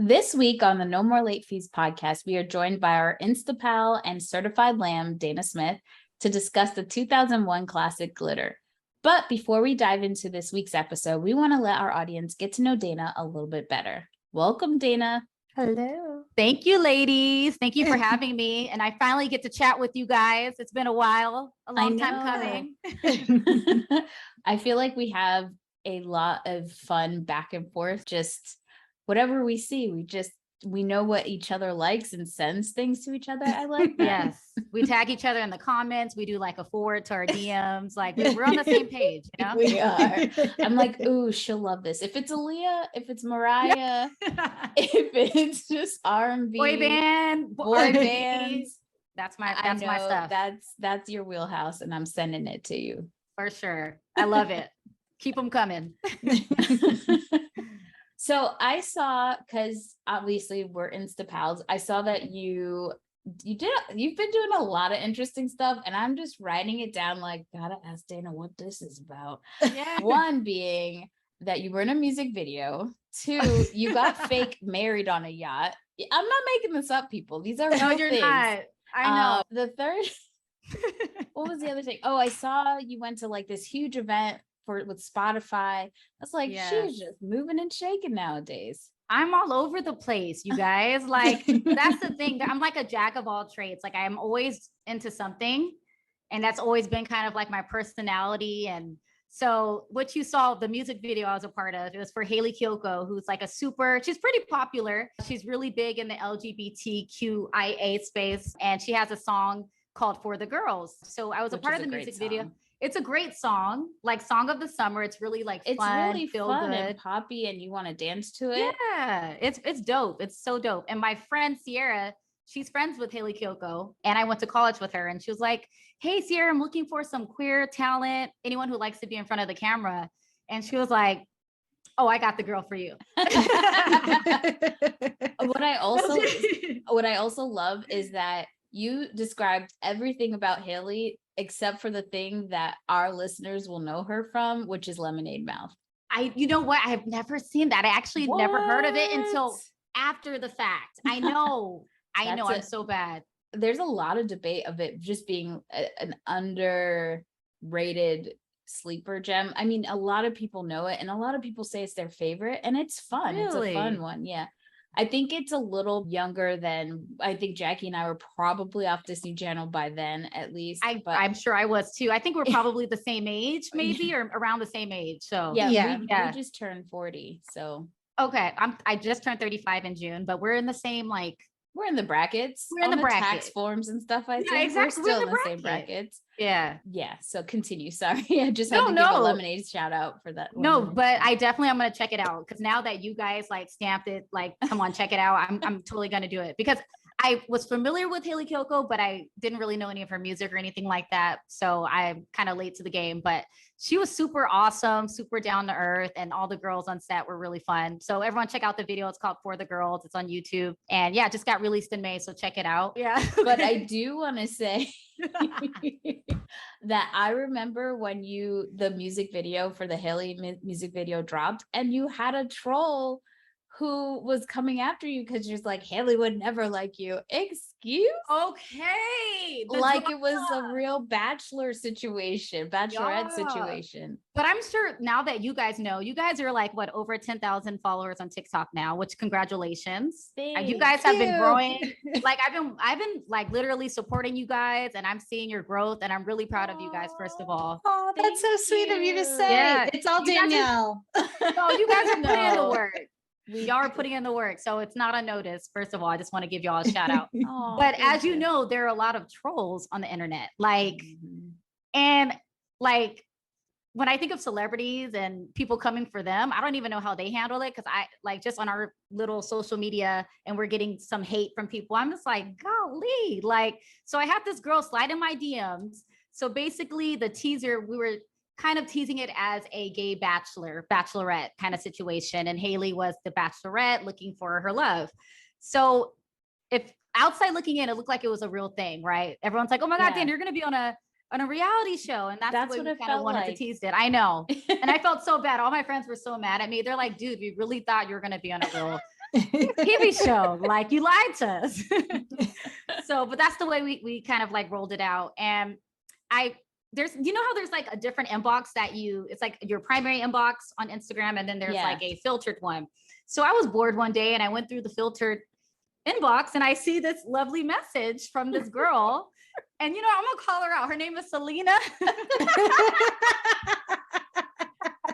This week on the No More Late Fees podcast, we are joined by our Instapal and certified lamb, Dana Smith, to discuss the 2001 classic Glitter. But before we dive into this week's episode, we want to let our audience get to know Dana a little bit better. Welcome, Dana. Hello. Thank you, ladies. Thank you for having me. And I finally get to chat with you guys. It's been a while, a long time coming. I feel like we have a lot of fun back and forth. Just whatever we see, we know what each other likes and sends things to each other. I like that. Yes. We tag each other in the comments. We do like a forward to our DMs. Like we're on the same page, you know? We are. I'm like, ooh, she'll love this. If it's Aaliyah, if it's Mariah, if it's just R&B, boy bands. That's my stuff. That's your wheelhouse, and I'm sending it to you. For sure. I love it. Keep them coming. So I saw, because obviously we're Instapals, I saw that you've been doing a lot of interesting stuff, and I'm just writing it down like, gotta ask Dana what this is about. Yeah. One being that you were in a music video. Two, you got fake married on a yacht. I'm not making this up, people. These are real you're things. not. I know. The third, what was the other thing? Oh, I saw you went to like this huge event with Spotify. That's like, she's just moving and shaking nowadays. I'm all over the place, you guys. Like, that's the thing. I'm like a jack of all trades. Like, I'm always into something. And that's always been kind of like my personality. And so what you saw, the music video I was a part of, it was for Hayley Kiyoko, who's like she's pretty popular. She's really big in the LGBTQIA space. And she has a song called For the Girls. So I was a part of the music video. It's a great song, like song of the summer. It's really like fun, it's really feel fun good and poppy, and you want to dance to it. Yeah, it's dope. It's so dope. And my friend Sierra, she's friends with Hayley Kiyoko, and I went to college with her, and she was like, "Hey Sierra, I'm looking for some queer talent, anyone who likes to be in front of the camera." And she was like, "Oh, I got the girl for you." What I also love is that you described everything about Hayley except for the thing that our listeners will know her from, which is Lemonade Mouth. You know what? I have never seen that. I actually never heard of it until after the fact. I know. I'm so bad. There's a lot of debate of it just being an underrated sleeper gem. I mean, a lot of people know it, and a lot of people say it's their favorite, and it's fun. Really? It's a fun one. Yeah. I think it's a little younger than, I think Jackie and I were probably off Disney Channel by then, at least. I'm sure I was too. I think we're probably the same age, maybe, or around the same age. So we just turned 40. So okay, I just turned 35 in June, but we're in the same we're in the brackets. We're in the bracket. Tax forms and stuff. I think exactly. We're still in the same brackets. Yeah. So continue. Sorry, I just had to give a Lemonade shout out for that. No, but I'm gonna check it out, because now that you guys like stamped it, like, come on, check it out. I'm totally gonna do it, because I was familiar with Hayley Kiyoko, but I didn't really know any of her music or anything like that. So I'm kind of late to the game, but she was super awesome, super down to earth, and all the girls on set were really fun. So everyone check out the video. It's called For the Girls. It's on YouTube. And it just got released in May. So check it out. Yeah. But I do want to say that I remember when the music video for the Hayley music video dropped, and you had a troll who was coming after you because you're like, Hayley would never like you. Excuse? Okay. Like it was a real bachelorette situation. But I'm sure now that you guys know, you guys are like, what, over 10,000 followers on TikTok now, which congratulations. You guys have been growing. Like I've been like literally supporting you guys, and I'm seeing your growth, and I'm really proud of you guys, first of all. Oh, that's so sweet of you to say. Yeah. It's all Danielle. You guys are putting in the work. We are putting in the work, so it's not unnoticed. First of all, I just want to give y'all a shout out. But as you know, there are a lot of trolls on the internet. And like when I think of celebrities and people coming for them, I don't even know how they handle it, because I like just on our little social media, and we're getting some hate from people. I'm just like, golly, so I had this girl slide in my DMs. So basically the teaser, we were kind of teasing it as a gay bachelorette kind of situation. And Hayley was the bachelorette looking for her love. So if outside looking in, it looked like it was a real thing, right? Everyone's like, oh my God, Dan, you're going to be on a reality show. And that's what we kind of wanted to tease it. I know. And I felt so bad. All my friends were so mad at me. They're like, dude, we really thought you were going to be on a real TV show. Like, you lied to us. So, but that's the way we kind of like rolled it out. And there's, you know how there's like a different inbox it's like your primary inbox on Instagram, and then there's like a filtered one. So I was bored one day and I went through the filtered inbox and I see this lovely message from this girl. And I'm gonna call her out. Her name is Selena.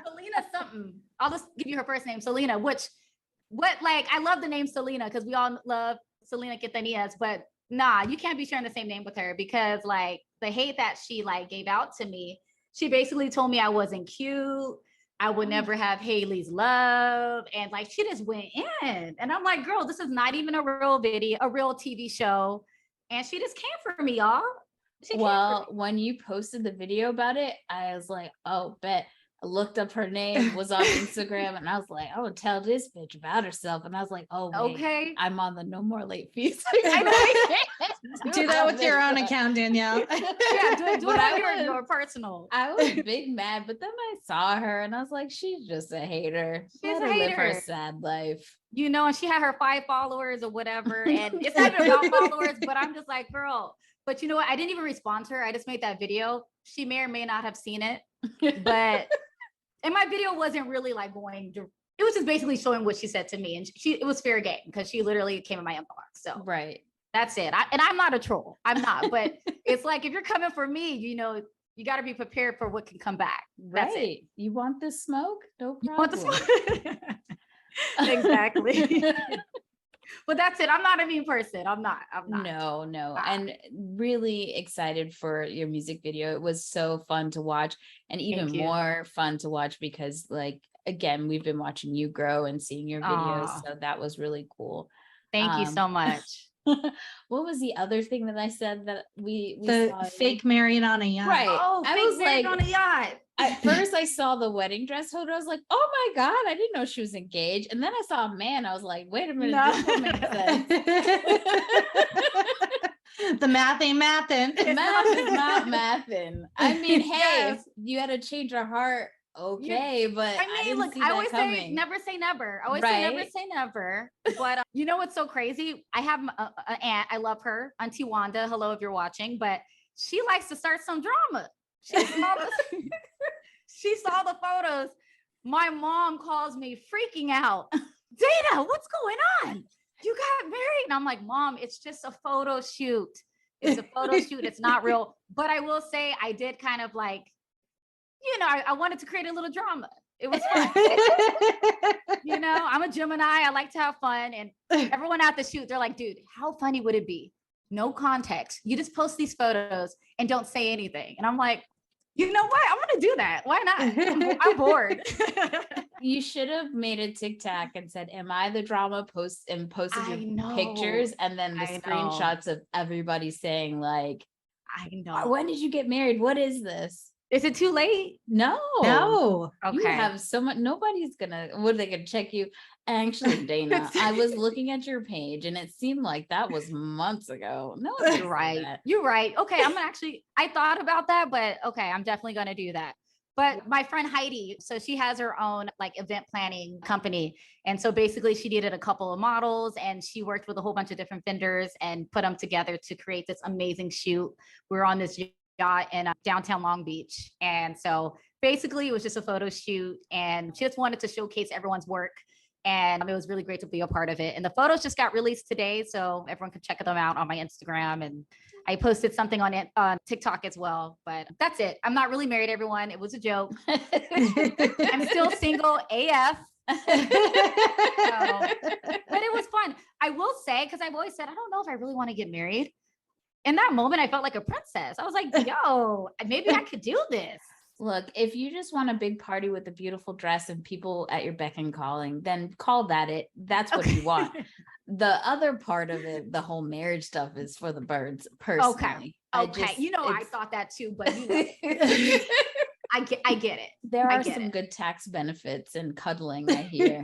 Selena something. I'll just give you her first name, Selena, I love the name Selena because we all love Selena Quintanillas, but nah, you can't be sharing the same name with her because like the hate that she like gave out to me, she basically told me I wasn't cute. I would never have Haley's love. And like, she just went in and I'm like, girl, this is not even a real video, a real TV show. And she just came for me, y'all. Well, when you posted the video about it, I was like, oh, bet. I looked up her name, was on Instagram, and I was like, I would tell this bitch about herself. And I was like, oh, wait, okay, I'm on the No More Late Fees. Do that with your own account, Danielle. Yeah, do it on your personal. I was big mad, but then I saw her and I was like, she's just a hater. She's Let a her live hater. her sad life. And she had her 5 followers or whatever. And it's not even about followers, but I'm just like, girl. But you know what? I didn't even respond to her. I just made that video. She may or may not have seen it, but and my video wasn't really like it was just basically showing what she said to me. And it was fair game because she literally came in my inbox. So right. That's it. And I'm not a troll. I'm not, but it's like, if you're coming for me, you got to be prepared for what can come back. That's right. it. You want this smoke? No problem. You want the smoke? Exactly. But that's it. I'm not a mean person. I'm not. No. And really excited for your music video. It was so fun to watch, and even more fun to watch because like, again, we've been watching you grow and seeing your videos. So that was really cool. Thank you so much. What was the other thing that I said that we the saw? fake married on a yacht? Right. Oh, I fake was married like, on a yacht. At first I saw the wedding dress photo. I was like, oh my God, I didn't know she was engaged. And then I saw a man. I was like, wait a minute, this don't make sense. The math ain't mathin'. Math is not mathin'. I mean, hey, if you had to change her heart, okay, but I didn't see that always coming. say never say never. I always say never say never. But you know what's so crazy? I have an aunt. I love her, Auntie Wanda. Hello, if you're watching. But she likes to start some drama. She saw the photos. My mom calls me freaking out. Dana, what's going on? You got married? And I'm like, Mom, it's just a photo shoot. It's a photo shoot. It's not real. But I will say I did kind of like, I wanted to create a little drama. It was fun. I'm a Gemini. I like to have fun. And everyone at the shoot, they're like, dude, how funny would it be? No context. You just post these photos and don't say anything. And I'm like, you know what? I'm going to do that. Why not? I'm bored. You should have made a TikTok and said, am I the drama? Posted your pictures and then the screenshots of everybody saying like, I know. When did you get married? What is this? Is it too late? No. Okay. You have so much. Nobody's what are they gonna check you? Actually, Dana, I was looking at your page and it seemed like that was months ago. No, you're right. You're right. Okay. I thought about that, but okay, I'm definitely gonna do that. But my friend Heidi, so she has her own like event planning company. And so basically she needed a couple of models and she worked with a whole bunch of different vendors and put them together to create this amazing shoot. We were on this yacht in downtown Long Beach. And so basically it was just a photo shoot and she just wanted to showcase everyone's work. And it was really great to be a part of it. And the photos just got released today. So everyone can check them out on my Instagram. And I posted something on it on TikTok as well, but that's it. I'm not really married, everyone. It was a joke. I'm still single AF. But it was fun. I will say, because I've always said, I don't know if I really want to get married. In that moment, I felt like a princess. I was like, yo, maybe I could do this. Look, if you just want a big party with a beautiful dress and people at your beck and calling, then call that it. That's what you want. The other part of it, the whole marriage stuff is for the birds, personally. Okay. I thought that too, but I get it. There are some good tax benefits in cuddling, I hear.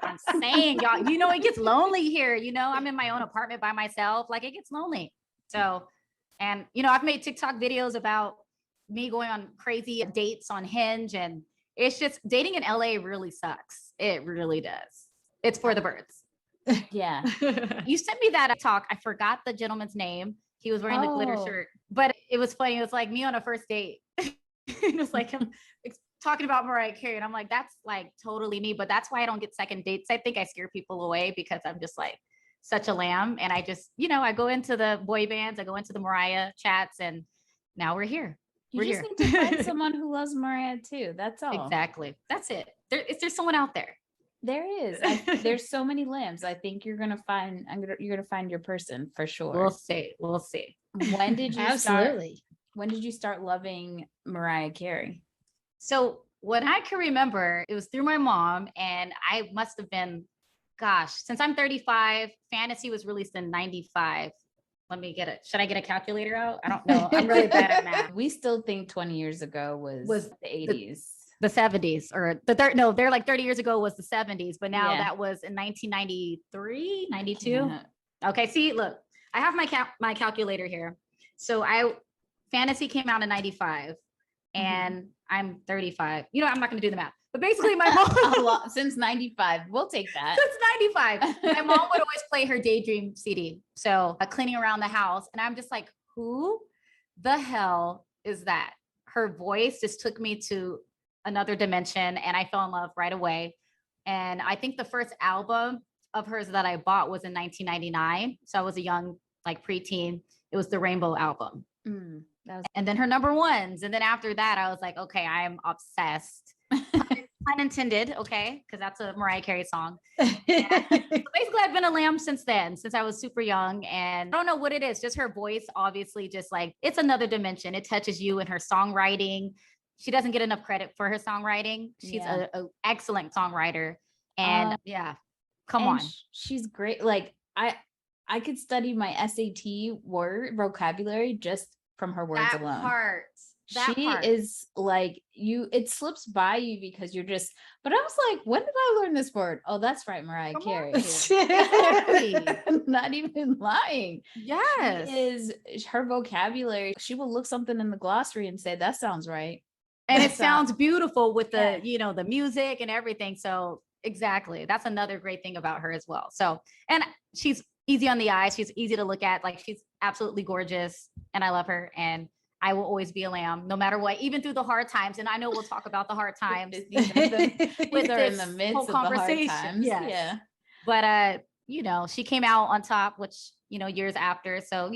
I'm saying, y'all, it gets lonely here. I'm in my own apartment by myself. Like it gets lonely. So, and I've made TikTok videos about me going on crazy dates on Hinge, and it's just dating in LA really sucks. It really does. It's for the birds. Yeah. You sent me that talk. I forgot the gentleman's name. He was wearing the glitter shirt, but it was funny. It was like me on a first date. It was like him talking about Mariah Carey. And I'm like, that's like totally me. But that's why I don't get second dates. I think I scare people away because I'm just like such a lamb. And I just, I go into the boy bands, I go into the Mariah chats, and now we're here. You just need to find someone who loves Mariah too. That's all. Exactly. That's it. There's someone out there. There is. There's so many lambs. I think you're gonna find your person for sure. We'll see. When did you Absolutely. start? When did you start loving Mariah Carey? So what I can remember, it was through my mom, and I must have been, since I'm 35, Fantasy was released in 95. Let me get it. Should I get a calculator out? I don't know. I'm really bad at math. We still think 20 years ago was the 80s. The 70s, or they're like 30 years ago was the 70s, but now that was in 1993, 92. Yeah. Okay. See, look, I have my calculator here. So Fantasy came out in 95 and I'm 35. I'm not going to do the math, but basically my mom since 95, we'll take that. Since 95, my mom would always play her Daydream CD. So cleaning around the house. And I'm just like, who the hell is that? Her voice just took me to another dimension, and I fell in love right away. And I think the first album of hers that I bought was in 1999. So I was a young, like preteen. It was the Rainbow album. And then her number ones. And then after that, I was like, okay, I am obsessed. Pun intended, okay, because that's a Mariah Carey song. So basically, I've been a lamb since then, since I was super young. And I don't know what it is, just her voice, obviously, just like it's another dimension. It touches you in her songwriting. She doesn't get enough credit for her songwriting. She's an excellent songwriter. And come on. She's great. Like I could study my SAT word vocabulary just from her words alone. She is like it slips by you because you're just, but I was like, when did I learn this word? Oh, that's right. Mariah Carey. Not even lying. Yes. Her vocabulary. She will look something in the glossary and say, that sounds right. And it sounds beautiful with the, the music and everything. So exactly. That's another great thing about her as well. So, and she's easy on the eye. She's easy to look at. Like she's absolutely gorgeous and I love her. And I will always be a lamb no matter what, even through the hard times. And I know we'll talk about the hard times with her in the midst of the hard times. Yes. Yeah. But, she came out on top, which, years after. So,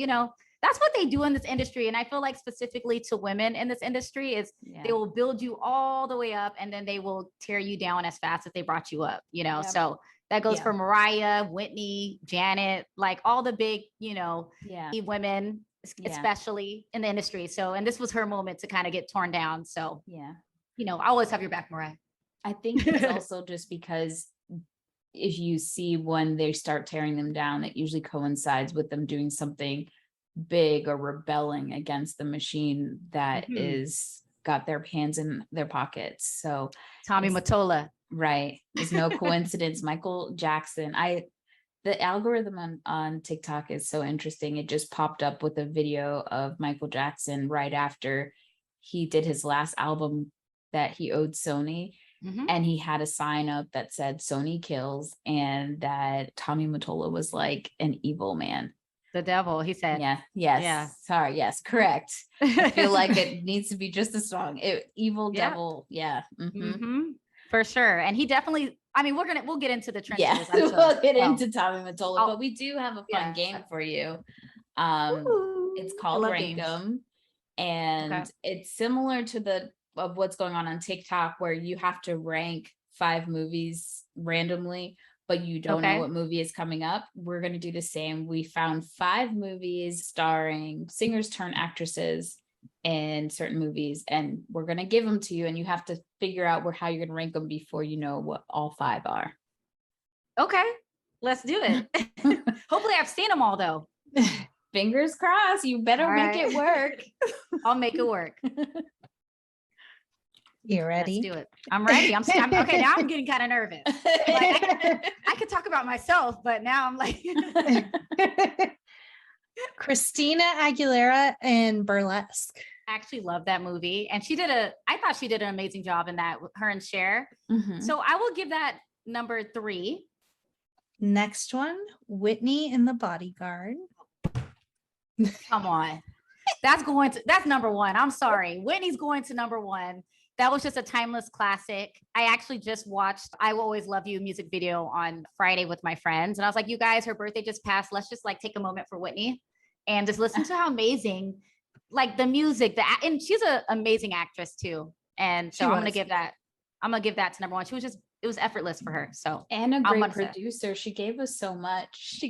that's what they do in this industry. And I feel like specifically to women in this industry is they will build you all the way up and then they will tear you down as fast as they brought you up, So that goes for Mariah, Whitney, Janet, like all the big, women, especially in the industry. So, and this was her moment to kind of get torn down. So, I always have your back, Mariah. I think it's also just because if you see when they start tearing them down, it usually coincides with them doing something big or rebelling against the machine that is got their hands in their pockets. So Tommy Mottola. Right. It's no coincidence. Michael Jackson. The algorithm on TikTok is so interesting. It just popped up with a video of Michael Jackson right after he did his last album that he owed Sony. And he had a sign up that said Sony kills and that Tommy Mottola was like an evil man. The devil, he said. Sorry. Yes, correct. I feel like it needs to be just as strong. Evil devil. Yeah. For sure. And he definitely, we'll get into the trenches. Yeah, we'll get into Tommy Mottola, but we do have a fun game for you. It's called Rank 'em, and it's similar to of what's going on TikTok, where you have to rank 5 movies randomly, but you don't know what movie is coming up. We're going to do the same. We found 5 movies starring singers turned actresses in certain movies, and we're going to give them to you, and you have to figure out how you're going to rank them before you know what all 5 are. Okay, let's do it. Hopefully I've seen them all though. Fingers crossed. You better make it work. I'll make it work. You ready? Let's do it. I'm ready. I'm okay. Now I'm getting kind of nervous. Like, I could talk about myself, but now I'm like Christina Aguilera in Burlesque. I actually love that movie. And I thought she did an amazing job in that, her and Cher. So I will give that number 3. Next one, Whitney in The Bodyguard. Come on. That's number one. I'm sorry. Whitney's going to number one. That was just a timeless classic. I actually just watched I Will Always Love You music video on Friday with my friends. And I was like, you guys, her birthday just passed. Let's just like take a moment for Whitney and just listen to how amazing, like the music, and she's an amazing actress too. And so I'm going to give that to number one. It was effortless for her. So, and a great producer. She gave us so much.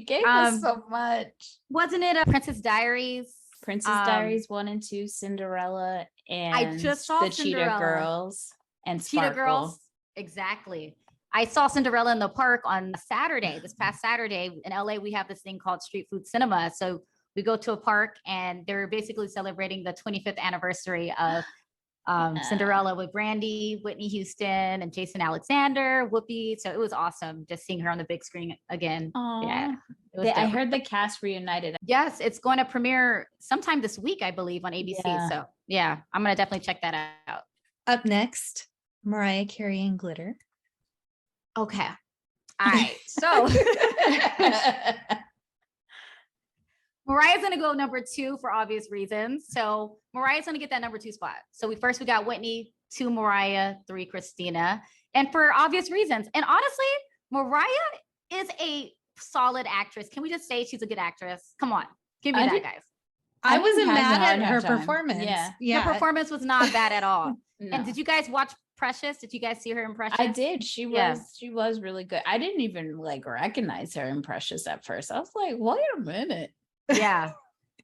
Wasn't it Princess Diaries? Princess Diaries 1 and 2, Cinderella, and I just saw the Cheetah Girls and Sparkle. Cheetah Girls. Exactly. I saw Cinderella in the park on Saturday, this past Saturday. In LA, we have this thing called street food cinema. So we go to a park and they're basically celebrating the 25th anniversary of Cinderella with Brandy, Whitney Houston, and Jason Alexander, Whoopi. So it was awesome just seeing her on the big screen again. Aww. Yeah. I heard the cast reunited. Yes, it's going to premiere sometime this week, I believe, on ABC. Yeah. So yeah, I'm going to definitely check that out. Up next, Mariah Carey and Glitter. Okay. All right. So Mariah's going to go number 2 for obvious reasons. So Mariah's going to get that number 2 spot. So we got Whitney, 2 Mariah, 3 Christina, and for obvious reasons. And honestly, Mariah is a solid actress. Can we just say she's a good actress? Come on, give me that, guys. I wasn't mad at her performance. Yeah. Her performance was not bad at all. No. And did you guys watch Precious? Did you guys see her in Precious? I did. She was really good. I didn't even like recognize her in Precious at first. I was like, wait a minute. Yeah.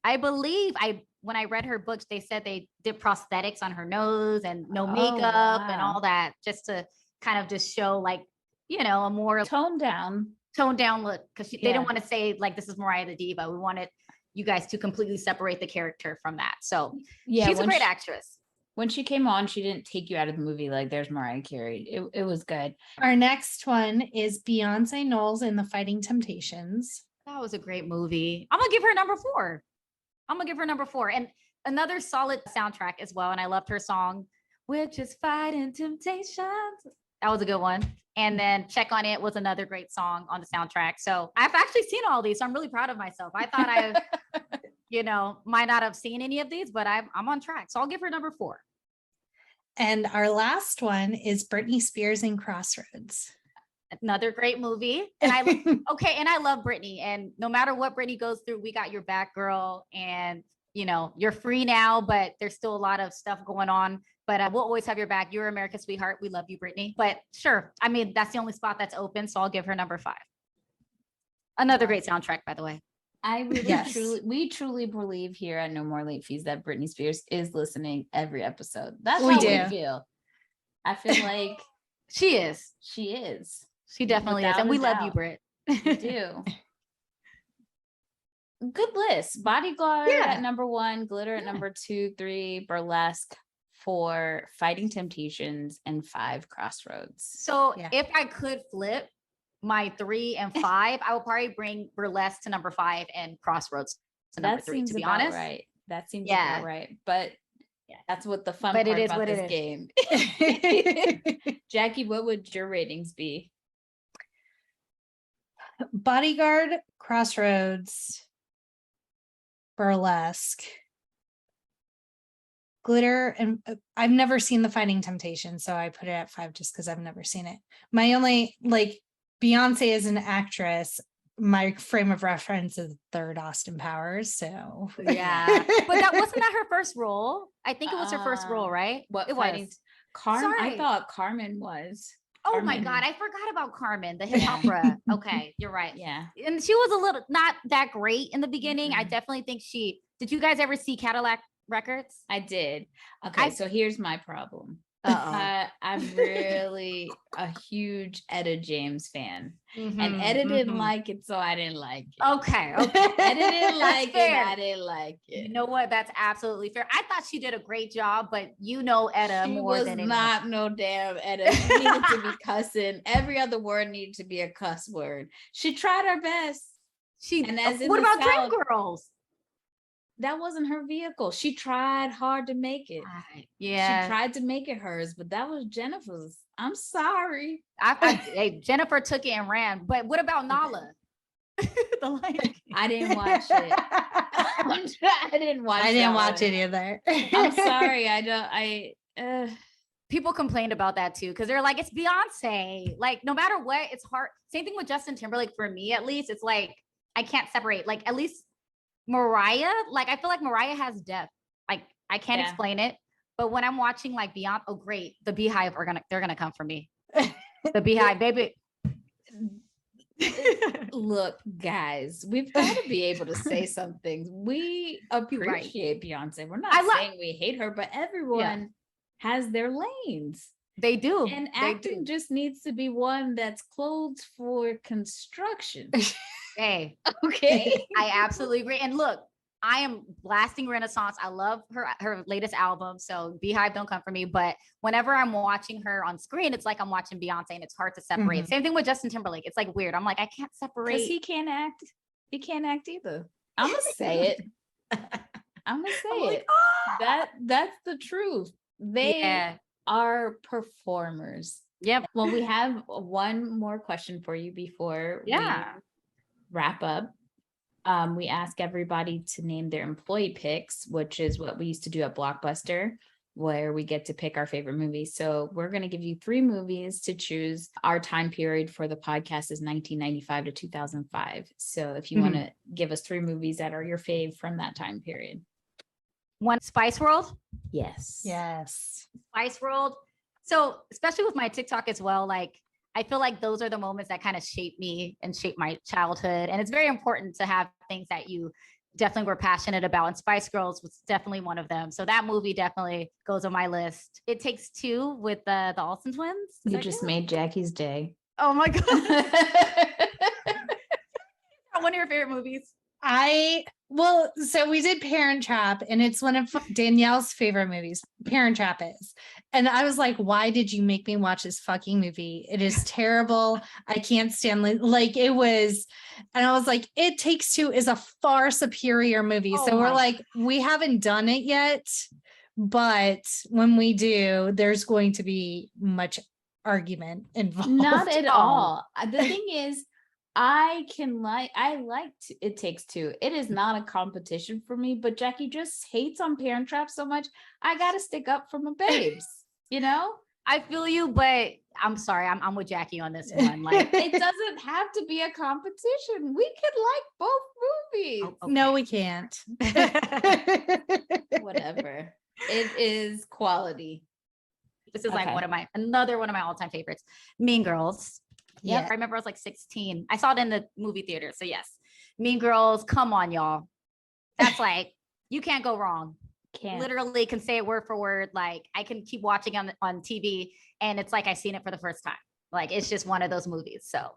I believe when I read her books, they said they did prosthetics on her nose and no makeup and all that, just to kind of just show like, a more toned down look, because they didn't want to say like this is Mariah the Diva. We wanted you guys to completely separate the character from that. So she's a great actress. When she came on, she didn't take you out of the movie like there's Mariah Carey. It was good. Our next one is Beyonce Knowles in The Fighting Temptations. That was a great movie. I'm gonna give her number 4. And another solid soundtrack as well. And I loved her song, which is Fighting Temptations. That was a good one. And then Check on It was another great song on the soundtrack. So I've actually seen all these. So I'm really proud of myself. I thought I, might not have seen any of these, but I'm on track. So I'll give her number 4. And our last one is Britney Spears in Crossroads. Another great movie. And and I love Britney. And no matter what Britney goes through, we got your back, girl. And you're free now, but there's still a lot of stuff going on. But we'll always have your back. You're America's sweetheart. We love you, Britney. But sure, I mean, that's the only spot that's open. So I'll give her number 5. Another great soundtrack, by the way. I really, we truly believe here at No More Late Fees that Britney Spears is listening every episode. That's how we feel. I feel like she is. She is. She definitely is. And we love you, Brit. We do. Good list. Bodyguard at number 1, Glitter at number 2, 3, Burlesque, 4, Fighting Temptations, and 5, Crossroads. So if I could flip my 3 and 5, I would probably bring Burlesque to number 5 and Crossroads to number 3, to be honest. Right. That seems about right. But that's what the fun part about this game. Jackie, what would your ratings be? Bodyguard, Crossroads, Burlesque, Glitter, and I've never seen The Fighting Temptation, so I put it at 5 just because I've never seen it. My only Beyonce is an actress. My frame of reference is third Austin Powers, so but that wasn't her first role. I think it was her first role, right? What it was? Carmen. I thought Carmen was. Oh my God, I forgot about Carmen, the hip opera. Okay, you're right. Yeah. And she was a little not that great in the beginning. I definitely think did you guys ever see Cadillac Records? I did. Okay, so here's my problem. I'm really a huge Etta James fan. And Etta didn't like it, so I didn't like it. Okay. Etta didn't like it, I didn't like it. You know what? That's absolutely fair. I thought she did a great job, but Etta more than anyone. She was not no damn Etta. She needed to be cussing. Every other word needed to be a cuss word. She tried her best. What about Dreamgirls? that wasn't her vehicle. She tried hard to make it. Yeah. She tried to make it hers, but that was Jennifer's. I'm sorry. Hey, Jennifer took it and ran. But what about Nala? The Lion I didn't watch it. I didn't watch it either. I'm sorry. I don't. People complained about that too, because they're like, it's Beyonce. Like, no matter what, it's hard. Same thing with Justin Timberlake. For me, at least, it's like I can't separate. Like, at least Mariah, like I feel like Mariah has depth. Like, I can't explain it. But when I'm watching like Beyonce, oh great, the Beehive they're gonna come for me. The Beehive, baby. Look, guys, we've got to be able to say some things. We appreciate Beyonce. We're not saying we hate her, but everyone has their lanes. They do. And acting just needs to be one that's clothed for construction. Hey, okay. I absolutely agree. And look, I am blasting Renaissance. I love her latest album. So Beehive, don't come for me. But whenever I'm watching her on screen, it's like I'm watching Beyonce, and it's hard to separate. Same thing with Justin Timberlake. It's like weird. I'm like, I can't separate. Because he can't act. He can't act either. I'm gonna say it. I'm gonna say it. That's the truth. They are performers. Yep. Well, we have one more question for you before we wrap up. We ask everybody to name their employee picks, which is what we used to do at Blockbuster, where we get to pick our favorite movies. So we're going to give you 3 movies to choose. Our time period for the podcast is 1995 to 2005. So if you want to give us 3 movies that are your fave from that time period. One, Spice World. Yes. Spice World. So especially with my TikTok as well, like I feel like those are the moments that kind of shape me and shape my childhood. And it's very important to have things that you definitely were passionate about. And Spice Girls was definitely one of them. So that movie definitely goes on my list. It Takes Two with the Olsen twins. You just made Jackie's day. Oh my God. One of your favorite movies? So we did Parent Trap, and it's one of Danielle's favorite movies. Parent Trap is. And I was like, why did you make me watch this fucking movie? It is terrible. I can't stand like it was. And I was like, It Takes Two is a far superior movie. So we're like, we haven't done it yet, but when we do, there's going to be much argument involved. Not at all. The thing is, I liked It Takes Two. It is not a competition for me, but Jackie just hates on Parent Trap so much. I gotta stick up for my babes, you know? I feel you, but I'm sorry, I'm with Jackie on this one. Like, it doesn't have to be a competition. We could like both movies. Okay. No, we can't. Whatever. It is quality. This is like another one of my all-time favorites. Mean Girls. Yeah, I remember I was like 16. I saw it in the movie theater. So yes, Mean Girls. Come on, y'all. That's like, you can't go wrong. Literally can say it word for word. Like I can keep watching on TV, and it's like I've seen it for the first time. Like it's just one of those movies. So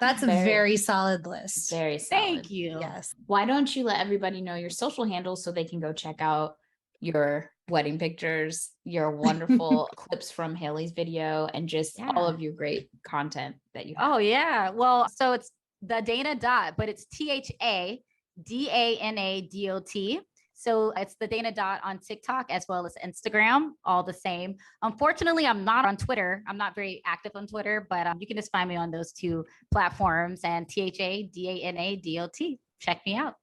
that's a very solid list. Very solid. Thank you. Yes. Why don't you let everybody know your social handles so they can go check out your wedding pictures, your wonderful clips from Haley's video, and just all of your great content that you have. Oh yeah. Well, so it's the Dana Dot, but it's THADANADOT. So it's the Dana Dot on TikTok as well as Instagram, all the same. Unfortunately, I'm not on Twitter. I'm not very active on Twitter, but you can just find me on those 2 platforms, and THADANADOT. Check me out.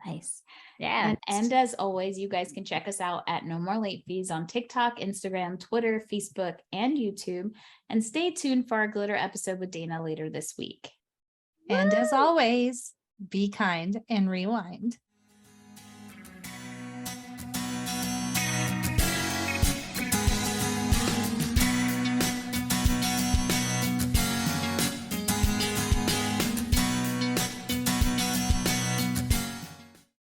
Nice. Yeah. And as always, you guys can check us out at No More Late Fees on TikTok, Instagram, Twitter, Facebook, and YouTube. And stay tuned for our glitter episode with Dana later this week. And as always, be kind and rewind.